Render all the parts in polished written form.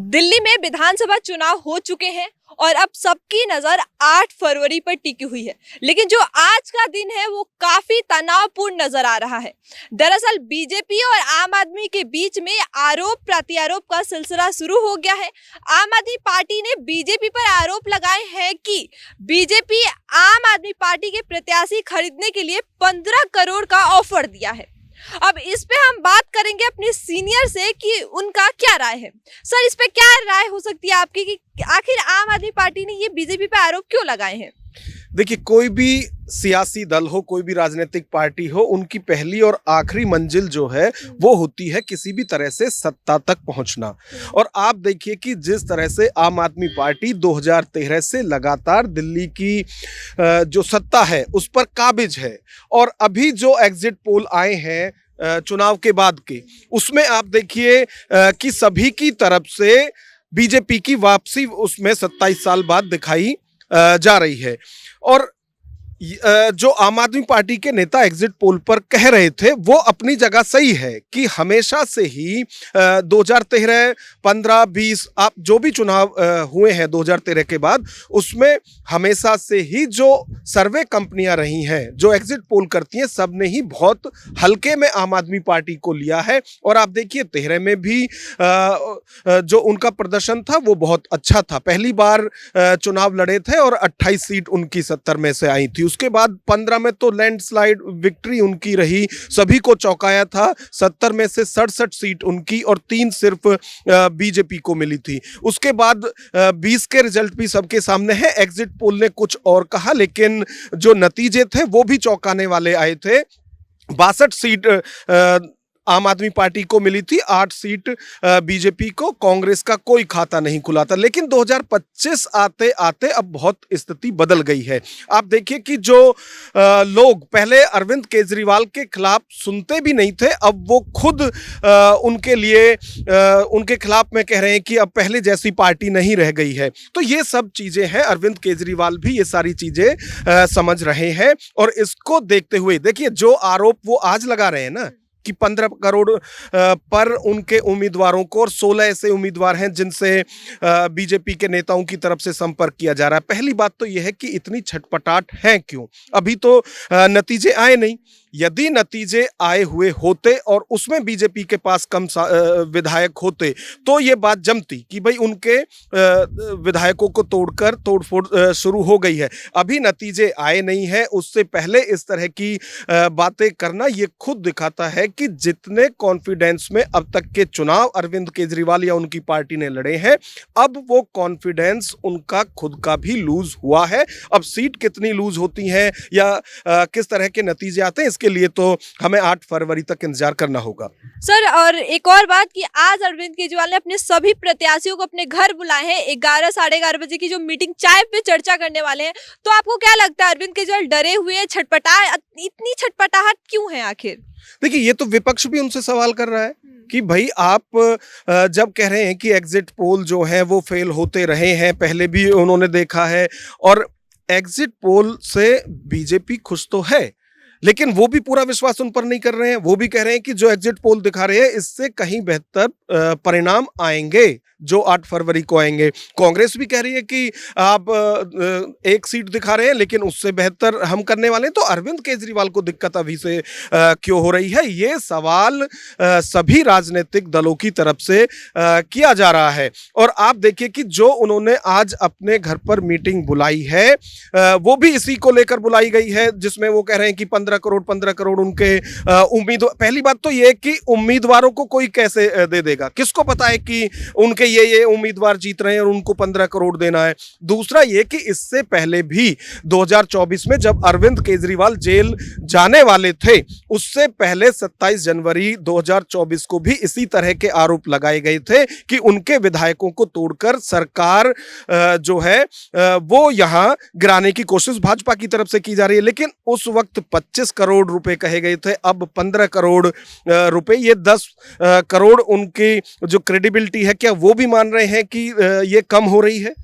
दिल्ली में विधानसभा चुनाव हो चुके हैं और अब सबकी नजर 8 फरवरी पर टिकी हुई है। लेकिन जो आज का दिन है वो काफी तनावपूर्ण नजर आ रहा है। दरअसल बीजेपी और आम आदमी के बीच में आरोप प्रत्यारोप का सिलसिला शुरू हो गया है। आम आदमी पार्टी ने बीजेपी पर आरोप लगाए हैं कि बीजेपी आम आदमी पार्टी के प्रत्याशी खरीदने के लिए 15 करोड़ का ऑफर दिया है। अब इस पे हम बात करेंगे अपने सीनियर से कि उनका क्या राय है। सर, इस पे क्या राय हो सकती है आपकी कि आखिर आम आदमी पार्टी ने ये बीजेपी पे आरोप क्यों लगाए हैं? देखिए, कोई भी सियासी दल हो, कोई भी राजनीतिक पार्टी हो, उनकी पहली और आखिरी मंजिल जो है वो होती है किसी भी तरह से सत्ता तक पहुंचना। और आप देखिए कि जिस तरह से आम आदमी पार्टी 2013 से लगातार दिल्ली की जो सत्ता है उस पर काबिज है, और अभी जो एग्जिट पोल आए हैं चुनाव के बाद के, उसमें आप देखिए कि सभी की तरफ से बीजेपी की वापसी उसमें 27 साल बाद दिखाई जा रही है। और जो आम आदमी पार्टी के नेता एग्जिट पोल पर कह रहे थे वो अपनी जगह सही है कि हमेशा से ही 2013, 15, 20 आप जो भी चुनाव हुए हैं 2013 के बाद, उसमें हमेशा से ही जो सर्वे कंपनियां रही हैं जो एग्जिट पोल करती हैं, सब ने ही बहुत हल्के में आम आदमी पार्टी को लिया है। और आप देखिए 13 में भी जो उनका प्रदर्शन था वो बहुत अच्छा था। पहली बार चुनाव लड़े थे और 28 सीट उनकी 70 में से आई थी। उसके बाद 15 में तो लैंडस्लाइड विक्ट्री उनकी रही, सभी को चौंकाया था। 70 में से 67 सीट उनकी और 3 सिर्फ बीजेपी को मिली थी। उसके बाद 20 के रिजल्ट भी सबके सामने है। एग्जिट पोल ने कुछ और कहा, लेकिन जो नतीजे थे वो भी चौंकाने वाले आए थे। 62 सीट आम आदमी पार्टी को मिली थी, 8 सीट बीजेपी को। कांग्रेस का कोई खाता नहीं खुला था। लेकिन 2025 आते आते अब बहुत स्थिति बदल गई है। आप देखिए कि जो लोग पहले अरविंद केजरीवाल के खिलाफ सुनते भी नहीं थे, अब वो खुद उनके लिए उनके खिलाफ में कह रहे हैं कि अब पहले जैसी पार्टी नहीं रह गई है। तो ये सब चीजें हैं, अरविंद केजरीवाल भी ये सारी चीजें समझ रहे हैं। और इसको देखते हुए देखिए, जो आरोप वो आज लगा रहे हैं ना कि 15 करोड़ पर उनके उम्मीदवारों को, और 16 ऐसे उम्मीदवार हैं जिनसे बीजेपी के नेताओं की तरफ से संपर्क किया जा रहा है। पहली बात तो यह है कि इतनी छटपटाहट है क्यों? अभी तो नतीजे आए नहीं। यदि नतीजे आए हुए होते और उसमें बीजेपी के पास कम विधायक होते तो ये बात जमती कि भाई उनके विधायकों को तोड़कर तोड़फोड़ शुरू हो गई है। अभी नतीजे आए नहीं है, उससे पहले इस तरह की बातें करना ये खुद दिखाता है कि जितने कॉन्फिडेंस में अब तक के चुनाव अरविंद केजरीवाल या उनकी पार्टी ने लड़े हैं, अब वो कॉन्फिडेंस उनका खुद का भी लूज हुआ है। अब सीट कितनी लूज होती हैं या किस तरह के नतीजे आते हैं, इसके लिए तो हमें 8 फरवरी तक इंतजार करना होगा। सर, और एक और बात कि आज अरविंद केजरीवाल ने अपने सभी प्रत्याशियों को अपने घर बुलाए हैं। 11 साढ़े 11 बजे की जो मीटिंग चाय पे चर्चा करने वाले हैं। तो आपको क्या लगता है, अरविंद केजरीवाल डरे हुए हैं? इतनी छटपटाहट क्यों है आखिर? देखिए, ये तो विपक्ष भी उनसे सवाल कर रहा है कि भाई आप जब कह रहे हैं कि एग्जिट पोल जो है वो फेल होते रहे हैं, पहले भी उन्होंने देखा है, और एग्जिट पोल से बीजेपी खुश तो है, लेकिन वो भी पूरा विश्वास उन पर नहीं कर रहे हैं। वो भी कह रहे हैं कि जो एग्जिट पोल दिखा रहे हैं इससे कहीं बेहतर परिणाम आएंगे जो 8 फरवरी को आएंगे। कांग्रेस भी कह रही है कि आप 1 सीट दिखा रहे हैं लेकिन उससे बेहतर हम करने वाले हैं। तो अरविंद केजरीवाल को दिक्कत अभी से क्यों हो रही है? ये सवाल सभी राजनीतिक दलों की तरफ से किया जा रहा है। और आप देखिए कि जो उन्होंने आज अपने घर पर मीटिंग बुलाई है वो भी इसी को लेकर बुलाई गई है, जिसमें वो कह रहे हैं कि 15 करोड़ उनके उम्मीदवार। पहली बात तो ये कि उम्मीदवारों को कोई कैसे दे देगा? किसको पता है कि उनके ये उम्मीदवार जीत रहे हैं और उनको 15 करोड़ देना है? दूसरा ये कि इससे पहले भी 2024 में जब अरविंद केजरीवाल जेल जाने वाले थे, उससे पहले 27 जनवरी 2024 को भी इसी तरह के आरोप लगाए गए थे कि उनके विधायकों को तोड़कर सरकार जो है वो यहां गिराने की कोशिश भाजपा की तरफ से की जा रही है। लेकिन उस वक्त 25 करोड़ रुपए कहे गए थे, अब 15 करोड़ रुपए। ये 10 करोड़ उनकी जो क्रेडिबिलिटी है, क्या वो भी मान रहे हैं कि ये कम हो रही है?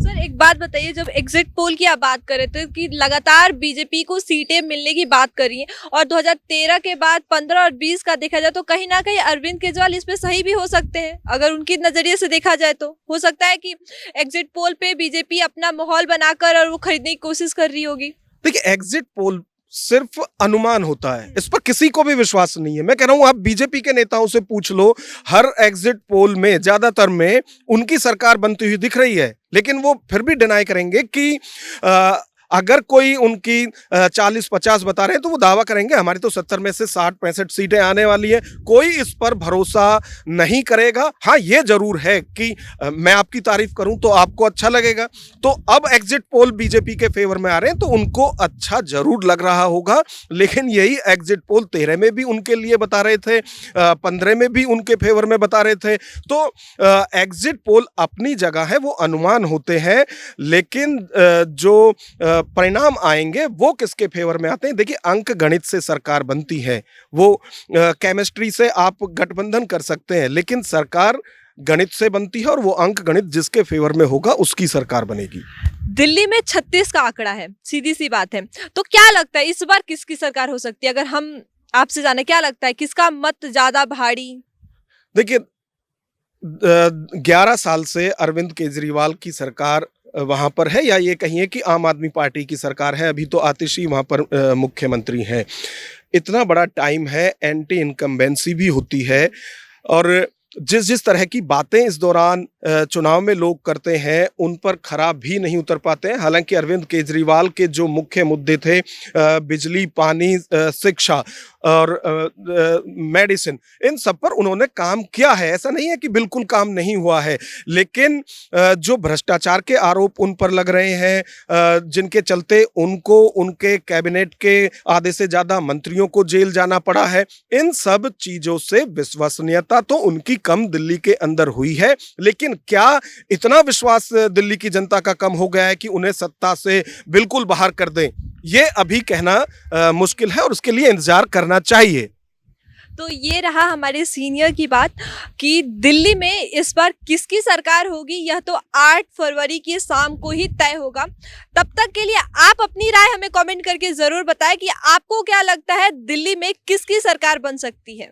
सर एक बात बताइए, जब एग्जिट पोल की आप बात करें तो कि लगातार बीजेपी को सीटें मिलने की बात कर रही हैं और 2013 के बाद 15 और 20 का देखा जाए तो कहीं ना कहीं अरविंद केजरीवाल इसमें सही भी हो सकते हैं। अगर उनके नजरिए से देखा जाए तो हो सकता है कि एग्जिट पोल पे बीजेपी अपना माहौल बनाकर और वो खरीदने की कोशिश कर रही होगी। देखिए, एग्जिट पोल सिर्फ अनुमान होता है, इस पर किसी को भी विश्वास नहीं है। मैं कह रहा हूं, आप बीजेपी के नेताओं से पूछ लो, हर एग्जिट पोल में ज्यादातर में उनकी सरकार बनती हुई दिख रही है, लेकिन वो फिर भी डिनाई करेंगे कि अगर कोई उनकी 40-50 बता रहे हैं तो वो दावा करेंगे हमारी तो 70 में से 60-65 सीटें आने वाली है। कोई इस पर भरोसा नहीं करेगा। हाँ, ये जरूर है कि मैं आपकी तारीफ करूं तो आपको अच्छा लगेगा। तो अब एग्जिट पोल बीजेपी के फेवर में आ रहे हैं तो उनको अच्छा जरूर लग रहा होगा, लेकिन यही एग्जिट पोल 13 में भी उनके लिए बता रहे थे, 15 में भी उनके फेवर में बता रहे थे। तो एग्जिट पोल अपनी जगह है, वो अनुमान होते हैं, लेकिन जो परिणाम आएंगे वो किसके फेवर में आते हैं। देखिए, अंक गणित से सरकार बनती है, वो केमिस्ट्री से आप गठबंधन कर सकते हैं, लेकिन सरकार गणित से बनती है और वो अंक गणित जिसके फेवर में होगा उसकी सरकार बनेगी। दिल्ली में 36 का आंकड़ा है, सीधी सी बात है। तो क्या लगता है इस बार किसकी सरकार हो सकती है? अगर हम आपसे जाने, क्या लगता है किसका मत ज्यादा भारी? देखिए, 11 साल से अरविंद केजरीवाल की सरकार वहां पर है, या ये कहिए कि आम आदमी पार्टी की सरकार है। अभी तो आतिशी वहां पर मुख्यमंत्री हैं। इतना बड़ा टाइम है, एंटी इनकम्बेंसी भी होती है, और जिस जिस तरह की बातें इस दौरान चुनाव में लोग करते हैं उन पर खरा भी नहीं उतर पाते हैं। हालांकि अरविंद केजरीवाल के जो मुख्य मुद्दे थे, बिजली, पानी, शिक्षा और मेडिसिन, इन सब पर उन्होंने काम किया है। ऐसा नहीं है कि बिल्कुल काम नहीं हुआ है, लेकिन जो भ्रष्टाचार के आरोप उन पर लग रहे हैं, जिनके चलते उनको उनके कैबिनेट के आधे से ज़्यादा मंत्रियों को जेल जाना पड़ा है, इन सब चीज़ों से विश्वसनीयता तो उनकी कम दिल्ली के अंदर हुई है। लेकिन क्या इतना विश्वास दिल्ली की जनता का कम हो गया है कि उन्हें सत्ता से बिल्कुल बाहर कर दें? ये अभी कहना मुश्किल है और उसके लिए इंतजार करना चाहिए। तो ये रहा हमारे सीनियर की बात कि दिल्ली में इस बार किसकी सरकार होगी, यह तो 8 फरवरी की शाम को ही तय होगा। तब तक के लिए आप अपनी राय हमें कमेंट करके जरूर बताएं कि आपको क्या लगता है दिल्ली में किसकी सरकार बन सकती है।